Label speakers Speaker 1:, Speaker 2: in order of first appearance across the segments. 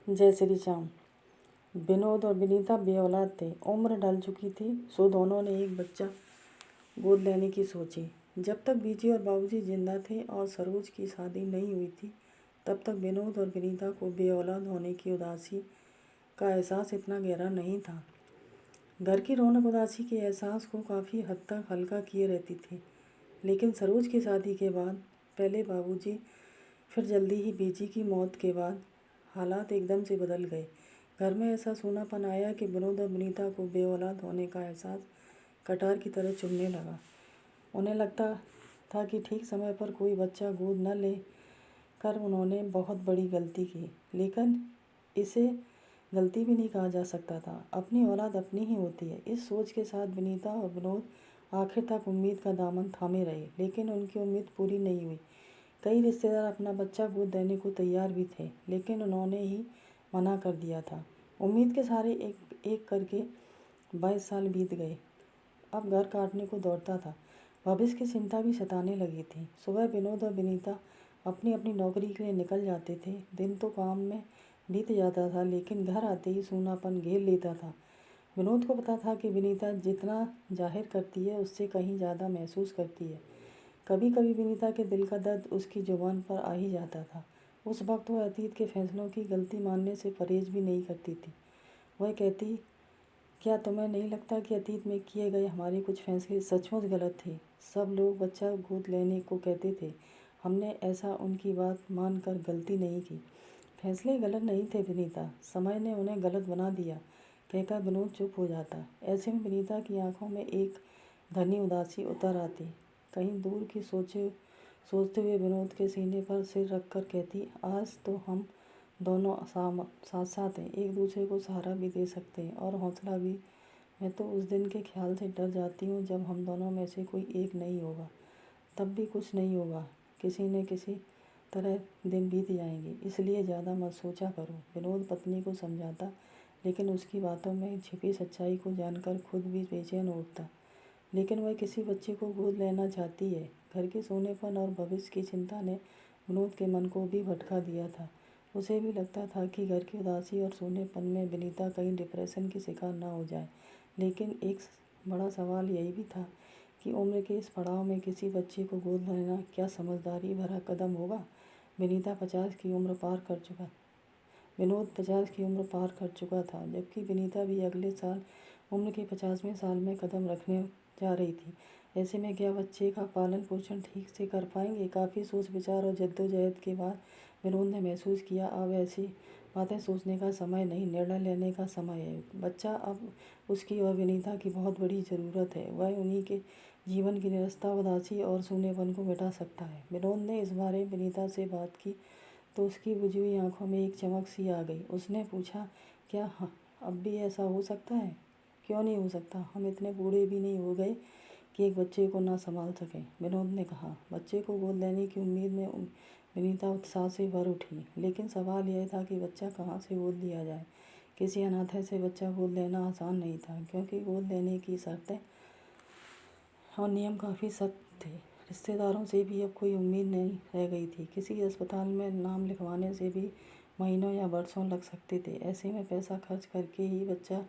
Speaker 1: जय श्री श्याम। विनोद और विनीता बेऔलाद थे। उम्र ढल चुकी थी, सो दोनों ने एक बच्चा गोद लेने की सोची। जब तक बीजी और बाबूजी जिंदा थे और सरोज की शादी नहीं हुई थी, तब तक विनोद और विनीता को बेऔलाद होने की उदासी का एहसास इतना गहरा नहीं था। घर की रौनक उदासी के एहसास को काफ़ी हद तक हल्का किए रहती थी, लेकिन सरोज की शादी के बाद, पहले बाबूजी फिर जल्दी ही बीजी की मौत के बाद हालात एकदम से बदल गए। घर में ऐसा सूनापन आया कि विनोद और विनीता को बेऔलाद होने का एहसास कटार की तरह चुभने लगा। उन्हें लगता था कि ठीक समय पर कोई बच्चा गोद न ले कर उन्होंने बहुत बड़ी गलती की, लेकिन इसे गलती भी नहीं कहा जा सकता था। अपनी औलाद अपनी ही होती है। इस सोच के साथ विनीता और विनोद आखिर तक उम्मीद का दामन थामे रहे, लेकिन उनकी उम्मीद पूरी नहीं हुई। कई रिश्तेदार अपना बच्चा गोद देने को तैयार भी थे, लेकिन उन्होंने ही मना कर दिया था। उम्मीद के सहारे एक एक करके 22 साल बीत गए। अब घर काटने को दौड़ता था। भविष्य की चिंता भी सताने लगी थी। सुबह विनोद और विनीता अपनी अपनी नौकरी के लिए निकल जाते थे। दिन तो काम में बीत जाता था, लेकिन घर आते ही सूनापन घेर लेता था। विनोद को पता था कि विनीता जितना जाहिर करती है, उससे कहीं ज़्यादा महसूस करती है। कभी कभी विनीता के दिल का दर्द उसकी जुबान पर आ ही जाता था। उस वक्त वह अतीत के फैसलों की गलती मानने से परहेज भी नहीं करती थी। वह कहती, क्या तुम्हें नहीं लगता कि अतीत में किए गए हमारे कुछ फैसले सचमुच गलत थे? सब लोग बच्चा गोद लेने को कहते थे। हमने ऐसा उनकी बात मानकर गलती नहीं की। फैसले गलत नहीं थे विनीता, समय ने उन्हें गलत बना दिया, कहकर विनोद चुप हो जाता। ऐसे में विनीता की आंखों में एक घनी उदासी उतर आती। कहीं दूर की सोचते हुए विनोद के सीने पर सिर रखकर कहती, आज तो हम दोनों साथ साथ हैं, एक दूसरे को सहारा भी दे सकते हैं और हौसला भी। मैं तो उस दिन के ख्याल से डर जाती हूँ जब हम दोनों में से कोई एक नहीं होगा। तब भी कुछ नहीं होगा, किसी न किसी तरह दिन बीत जाएंगे, इसलिए ज़्यादा मत सोचा करो। विनोद पत्नी को समझाता, लेकिन उसकी बातों में छिपी सच्चाई को जानकर खुद भी बेचैन हो उठता। लेकिन वह किसी बच्चे को गोद लेना चाहती है। घर के सोनेपन और भविष्य की चिंता ने विनोद के मन को भी भटका दिया था। उसे भी लगता था कि घर की उदासी और सोनेपन में विनीता कहीं डिप्रेशन की शिकार ना हो जाए। लेकिन एक बड़ा सवाल यही भी था कि उम्र के इस पड़ाव में किसी बच्चे को गोद लेना क्या समझदारी भरा कदम होगा? विनीता 50 की उम्र पार कर चुका विनोद 50 की उम्र पार कर चुका था, जबकि विनीता भी अगले साल उम्र के 50वें साल में कदम रखने जा रही थी। ऐसे में क्या बच्चे का पालन पोषण ठीक से कर पाएंगे? काफ़ी सोच विचार और जद्दोजहद के बाद विनोद ने महसूस किया, अब ऐसी बातें सोचने का समय नहीं, निर्णय लेने का समय है। बच्चा अब उसकी और विनीता की बहुत बड़ी ज़रूरत है। वह उन्हीं के जीवन की निरस्ता, उदासी और सूनेपन को मिटा सकता है। विनोद ने इस बारे विनीता से बात की तो उसकी बुझी हुई आंखों में एक चमक सी आ गई। उसने पूछा, क्या अब भी ऐसा हो सकता है? क्यों नहीं हो सकता? हम इतने बूढ़े भी नहीं हो गए कि एक बच्चे को ना संभाल सकें, विनोद ने कहा। बच्चे को गोद लेने की उम्मीद में विनीता उत्साह से भर उठी, लेकिन सवाल यह था कि बच्चा कहाँ से गोद लिया जाए। किसी अनाथालय से बच्चा गोद लेना आसान नहीं था, क्योंकि गोद लेने की शर्तें और नियम काफ़ी सख्त थे। रिश्तेदारों से भी अब कोई उम्मीद नहीं रह गई थी। किसी अस्पताल में नाम लिखवाने से भी महीनों या वर्षों लग सकते थे। ऐसे में पैसा खर्च करके ही बच्चा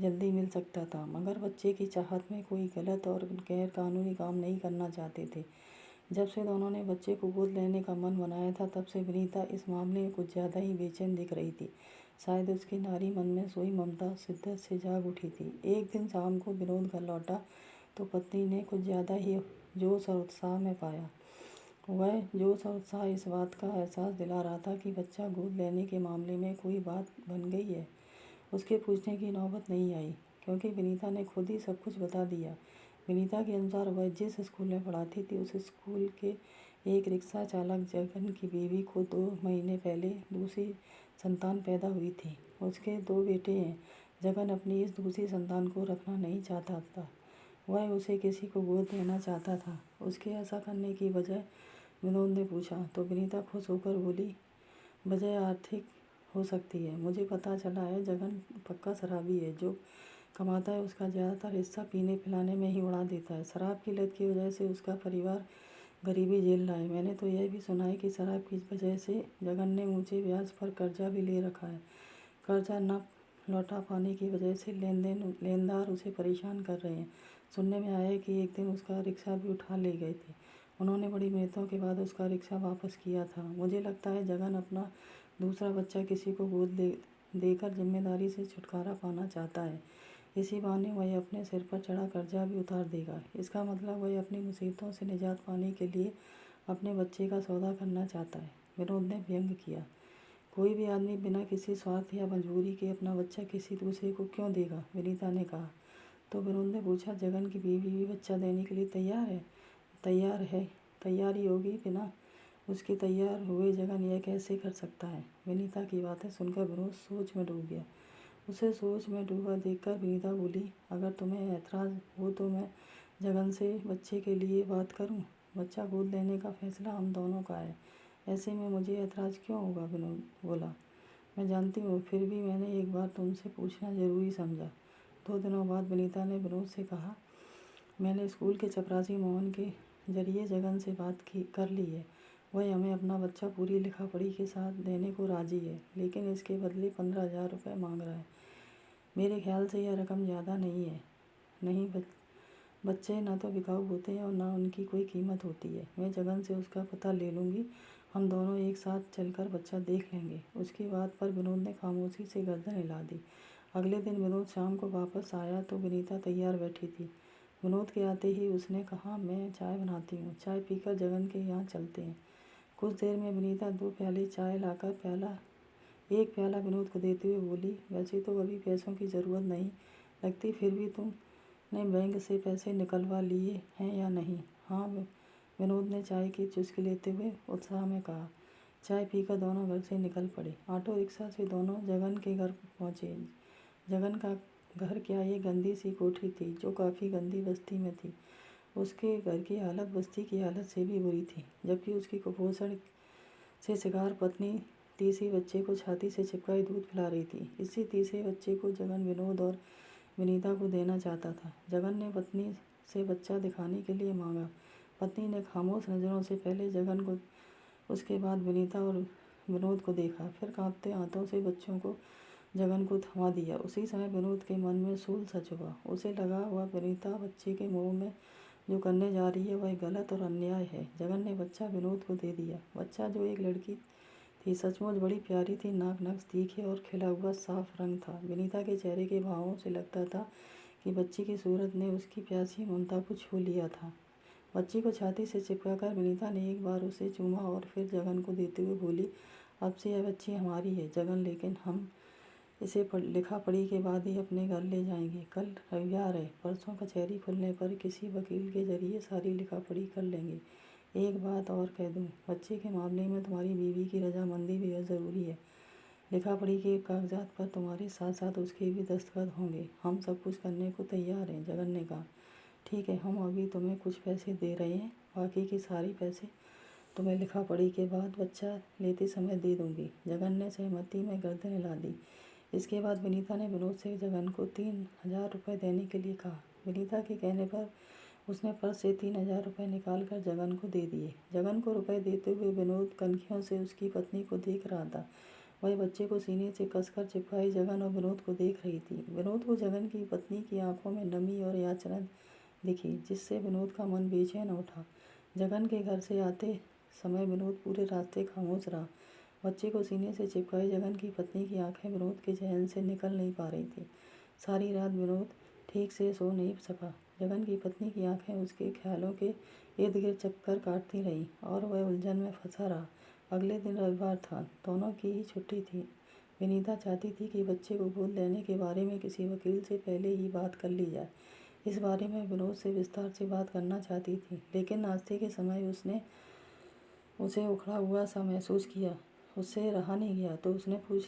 Speaker 1: जल्दी मिल सकता था, मगर बच्चे की चाहत में कोई गलत और गैर कानूनी काम नहीं करना चाहते थे। जब से दोनों ने बच्चे को गोद लेने का मन बनाया था, तब से विनीता इस मामले में कुछ ज़्यादा ही बेचैन दिख रही थी। शायद उसके नारी मन में सोई ममता शिद्दत से जाग उठी थी। एक दिन शाम को विनोद घर लौटा तो पत्नी ने कुछ ज़्यादा ही जोश और उत्साह में पाया। वह जोश और उत्साह इस बात का एहसास दिला रहा था कि बच्चा गोद लेने के मामले में कोई बात बन गई है। उसके पूछने की नौबत नहीं आई, क्योंकि विनीता ने खुद ही सब कुछ बता दिया। विनीता के अनुसार वह जिस स्कूल में पढ़ाती थी, उस स्कूल के एक रिक्शा चालक जगन की बीवी को 2 महीने पहले दूसरी संतान पैदा हुई थी। उसके 2 बेटे हैं। जगन अपनी इस दूसरी संतान को रखना नहीं चाहता था, वह उसे किसी को गोद देना चाहता था। उसके ऐसा करने की वजह विनोद ने पूछा तो विनीता खुश होकर बोली, वजह आर्थिक हो सकती है। मुझे पता चला है जगन पक्का शराबी है। जो कमाता है उसका ज़्यादातर हिस्सा पीने पिलाने में ही उड़ा देता है। शराब की लत की वजह से उसका परिवार गरीबी झेल रहा है। मैंने तो यह भी सुना है कि शराब की वजह से जगन ने मुझे ब्याज पर कर्जा भी ले रखा है। कर्जा न लौटा पाने की वजह से लेनदार उसे परेशान कर रहे हैं। सुनने में आया है कि एक दिन उसका रिक्शा भी उठा ले गए थे। उन्होंने बड़ी मिन्नतों के बाद उसका रिक्शा वापस किया था। मुझे लगता है जगन अपना दूसरा बच्चा किसी को गोद देकर जिम्मेदारी से छुटकारा पाना चाहता है। इसी बहाने वह अपने सिर पर चढ़ा कर्जा भी उतार देगा। इसका मतलब वह अपनी मुसीबतों से निजात पाने के लिए अपने बच्चे का सौदा करना चाहता है। विनोद ने व्यंग किया। कोई भी आदमी बिना किसी स्वार्थ या मजबूरी के अपना बच्चा किसी दूसरे को क्यों देगा? विनीता ने कहा। तो विनोद ने पूछा, जगन की बीवी भी बच्चा देने के लिए तैयार है? तैयार है, तैयारी होगी। बिना उसके तैयार हुए जगन यह कैसे कर सकता है? विनीता की बातें सुनकर विनोद सोच में डूब गया। उसे सोच में डूबा देखकर विनीता बोली, अगर तुम्हें ऐतराज़ हो तो मैं जगन से बच्चे के लिए बात करूं। बच्चा गोद लेने का फैसला हम दोनों का है। ऐसे में मुझे ऐतराज़ क्यों होगा? विनोद बोला। मैं जानती हूँ, फिर भी मैंने एक बार तुमसे पूछना ज़रूरी समझा। 2 दिनों बाद विनीता ने विनोद से कहा, मैंने स्कूल के चपरासी मोहन के जरिए जगन से बात कर ली है। वह हमें अपना बच्चा पूरी लिखा पढ़ी के साथ देने को राज़ी है, लेकिन इसके बदले 15,000 रुपये मांग रहा है। मेरे ख्याल से यह रकम ज़्यादा नहीं है। नहीं, बच्चे ना तो बिकाऊ होते हैं और ना उनकी कोई कीमत होती है। मैं जगन से उसका पता ले लूँगी। हम दोनों एक साथ चलकर बच्चा देख लेंगे। उसकी बात पर विनोद ने खामोशी से गर्दन हिला दी। अगले दिन विनोद शाम को वापस आया तो विनीता तैयार बैठी थी। विनोद के आते ही उसने कहा, मैं चाय बनाती हूँ। चाय पीकर जगन के यहाँ चलते हैं। कुछ देर में विनीता 2 प्याले चाय लाकर एक प्याला विनोद को देते हुए बोली, वैसे तो अभी पैसों की ज़रूरत नहीं लगती, फिर भी तुमने बैंक से पैसे निकलवा लिए हैं या नहीं? हाँ, विनोद ने चाय की चुस्की लेते हुए उत्साह में कहा। चाय पीकर दोनों घर से निकल पड़े। ऑटो रिक्शा से दोनों जगन के घर पहुँचे। जगन का घर क्या, ये गंदी सी कोठरी थी जो काफ़ी गंदी बस्ती में थी। उसके घर की हालत बस्ती की हालत से भी बुरी थी, जबकि उसकी कुपोषण से शिकार पत्नी तीसरे बच्चे को छाती से चिपकाए दूध पिला रही थी। इसी तीसरे बच्चे को जगन विनोद और विनीता को देना चाहता था। जगन ने पत्नी से बच्चा दिखाने के लिए मांगा। पत्नी ने खामोश नज़रों से पहले जगन को, उसके बाद विनीता और विनोद को देखा, फिर कांपते हाथों से बच्चों को जगन को थमा दिया। उसी समय विनोद के मन में सूल सा चुभा। उसे लगा वह विनीता बच्चे के मुंह में जो करने जा रही है वह गलत और अन्याय है। जगन ने बच्चा विनोद को दे दिया। बच्चा जो एक लड़की थी, सचमुच बड़ी प्यारी थी। नाक नक्श तीखे और खिला हुआ साफ रंग था। विनीता के चेहरे के भावों से लगता था कि बच्ची की सूरत ने उसकी प्यासी ममता को छू लिया था। बच्ची को छाती से चिपकाकर विनीता ने एक बार उसे चूमा और फिर जगन को देते हुए बोली, अब से यह बच्ची हमारी है जगन, लेकिन हम इसे लिखा पढ़ी के बाद ही अपने घर ले जाएंगे। कल रविवार है, परसों कचहरी खुलने पर किसी वकील के जरिए सारी लिखा पढ़ी कर लेंगे। एक बात और कह दूं, बच्चे के मामले में तुम्हारी बीवी की रजामंदी भी ज़रूरी है। लिखा पढ़ी के कागजात पर तुम्हारे साथ साथ उसके भी दस्तखत होंगे। हम सब कुछ करने को तैयार हैं। जगन ने कहा, ठीक है, हम अभी तुम्हें कुछ पैसे दे रहे हैं, बाकी के सारे पैसे तुम्हें लिखा पढ़ी के बाद बच्चा लेते समय दे दूंगी। जगन ने सहमति में गर्दन हिला दी। इसके बाद विनीता ने विनोद से जगन को 3,000 रुपये देने के लिए कहा। विनीता के कहने पर उसने पर्स से 3,000 रुपये निकाल कर जगन को दे दिए। जगन को रुपए देते हुए विनोद कनखियों से उसकी पत्नी को देख रहा था। वह बच्चे को सीने से कसकर चिपकाए जगन और विनोद को देख रही थी। विनोद को जगन की पत्नी की आंखों में नमी और याचना दिखी, जिससे विनोद का मन बेचैन उठा। जगन के घर से आते समय विनोद पूरे रास्ते खामोश रहा। बच्चे को सीने से चिपकाए जगन की पत्नी की आंखें विनोद के जहन से निकल नहीं पा रही थी। सारी रात विनोद ठीक से सो नहीं सका। जगन की पत्नी की आंखें उसके ख्यालों के इर्द गिर्द चक्कर काटती रहीं और वह उलझन में फंसा रहा। अगले दिन रविवार था, दोनों की ही छुट्टी थी। विनीता चाहती थी कि बच्चे को गोद लेने के बारे में किसी वकील से पहले ही बात कर ली जाए। इस बारे में विनोद से विस्तार से बात करना चाहती थी, लेकिन नाश्ते के समय उसने उसे उखड़ा हुआ सा महसूस किया। उससे रहा नहीं गया तो उसने पूछ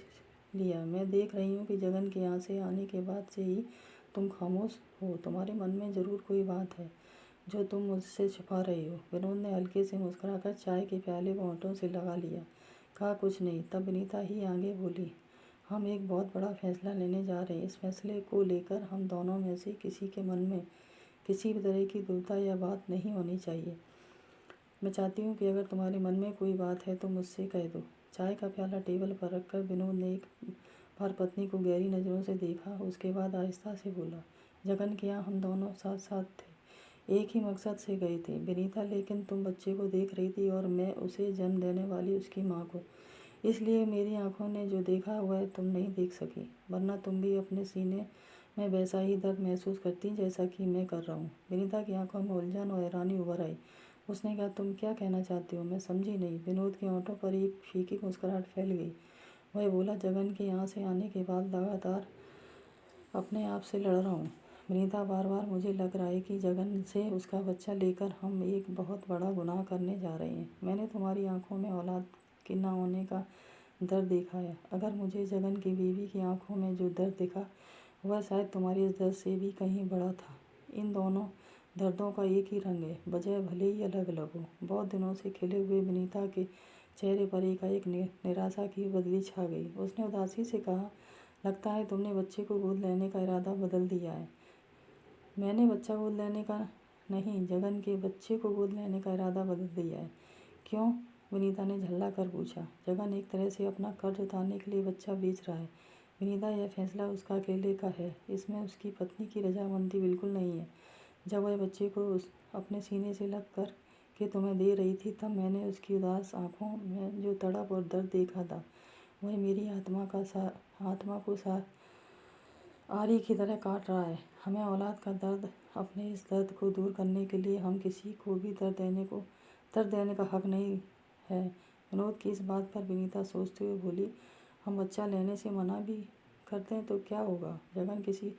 Speaker 1: लिया, मैं देख रही हूँ कि जगन के यहाँ से आने के बाद से ही तुम खामोश हो। तुम्हारे मन में ज़रूर कोई बात है जो तुम मुझसे छुपा रही हो। विनोद ने हल्के से मुस्कुराकर चाय के प्याले को होंठों से लगा लिया। कहा, कुछ नहीं। तब विनीता ही आगे बोली, हम एक बहुत बड़ा फैसला लेने जा रहे हैं। इस फैसले को लेकर हम दोनों में से किसी के मन में किसी भी तरह की दुविधा या बात नहीं होनी चाहिए। मैं चाहती हूँ कि अगर तुम्हारे मन में कोई बात है तो मुझसे कह दो। चाय का प्याला टेबल पर रखकर विनोद ने एक बार पत्नी को गहरी नज़रों से देखा। उसके बाद आहिस्ता से बोला, जगन के यहाँ हम दोनों साथ साथ थे, एक ही मकसद से गए थे विनीता, लेकिन तुम बच्चे को देख रही थी और मैं उसे जन्म देने वाली उसकी माँ को। इसलिए मेरी आंखों ने जो देखा वह तुम नहीं देख सकी, वरना तुम भी अपने सीने में वैसा ही दर्द महसूस करती जैसा कि मैं कर रहा हूँ। विनीता की आंखों में उलझन और हैरानी उभर आई। उसने कहा, तुम क्या कहना चाहती हो? मैं समझी नहीं। विनोद के होंठों पर एक फीकी मुस्कुराहट फैल गई। वह बोला, जगन के यहाँ से आने के बाद लगातार अपने आप से लड़ रहा हूँ विनीता। बार बार मुझे लग रहा है कि जगन से उसका बच्चा लेकर हम एक बहुत बड़ा गुनाह करने जा रहे हैं। मैंने तुम्हारी आंखों में औलाद के ना होने का दर्द देखा है। अगर मुझे जगन की बीवी की आंखों में जो दर्द दिखा वह शायद तुम्हारे इस दर्द से भी कहीं बड़ा था। इन दोनों दर्दों का एक ही रंग है, वजह भले ही अलग अलग हो। बहुत दिनों से खिले हुए विनीता के चेहरे पर एकाएक निराशा की बदली छा गई। उसने उदासी से कहा, लगता है तुमने बच्चे को गोद लेने का इरादा बदल दिया है। मैंने बच्चा गोद लेने का नहीं, जगन के बच्चे को गोद लेने का इरादा बदल दिया है। क्यों? विनीता ने झल्ला कर पूछा। जगन एक तरह से अपना कर्ज उतारने के लिए बच्चा बेच रहा है विनीता। यह फैसला उसका अकेले का है, इसमें उसकी पत्नी की रजामंदी बिल्कुल नहीं है। जब वह बच्चे को अपने सीने से लग कर के तुम्हें दे रही थी, तब मैंने उसकी उदास आंखों में जो तड़प और दर्द देखा था वह मेरी आत्मा को आरी की तरह काट रहा है। हमें औलाद का दर्द, अपने इस दर्द को दूर करने के लिए हम किसी को भी दर्द देने का हक नहीं है। विनोद की इस बात पर विनीता सोचते हुए बोली, हम बच्चा लेने से मना भी करते हैं तो क्या होगा? जगन किसी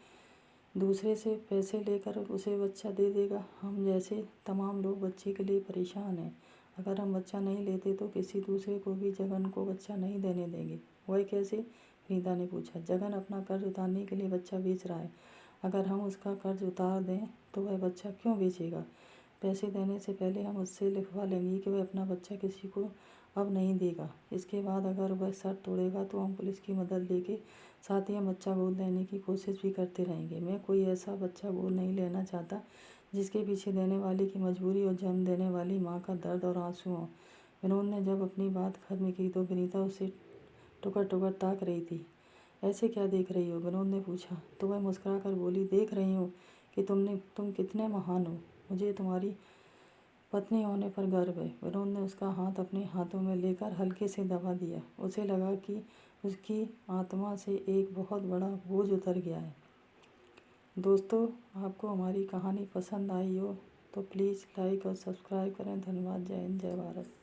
Speaker 1: दूसरे से पैसे लेकर उसे बच्चा दे देगा। हम जैसे तमाम लोग बच्चे के लिए परेशान हैं। अगर हम बच्चा नहीं लेते तो किसी दूसरे को भी जगन को बच्चा नहीं देने देंगे। वह कैसे? विनीता ने पूछा। जगन अपना कर्ज उतारने के लिए बच्चा बेच रहा है। अगर हम उसका कर्ज उतार दें तो वह बच्चा क्यों बेचेगा? पैसे देने से पहले हम उससे लिखवा लेंगे कि वह अपना बच्चा किसी को अब नहीं देगा। इसके बाद अगर वह शर्त तोड़ेगा तो हम पुलिस की मदद लेके साथ ही हम बच्चा गोद लेने की कोशिश भी करते रहेंगे। मैं कोई ऐसा बच्चा गोद नहीं लेना चाहता जिसके पीछे देने वाले की मजबूरी और जन्म देने वाली माँ का दर्द और आंसू हों। विनोद ने जब अपनी बात खत्म की तो विनीता उसे टुकर टुकर ताक रही थी। ऐसे क्या देख रही हो? विनोद ने पूछा। तो वह मुस्कुरा कर बोली, देख रही हूँ कि तुम कितने महान हो। मुझे तुम्हारी पत्नी होने पर गर्व है। विनोद ने उसका हाथ अपने हाथों में लेकर हल्के से दबा दिया। उसे लगा कि उसकी आत्मा से एक बहुत बड़ा बोझ उतर गया है। दोस्तों, आपको हमारी कहानी पसंद आई हो तो प्लीज़ लाइक और सब्सक्राइब करें। धन्यवाद। जय हिंद, जय भारत।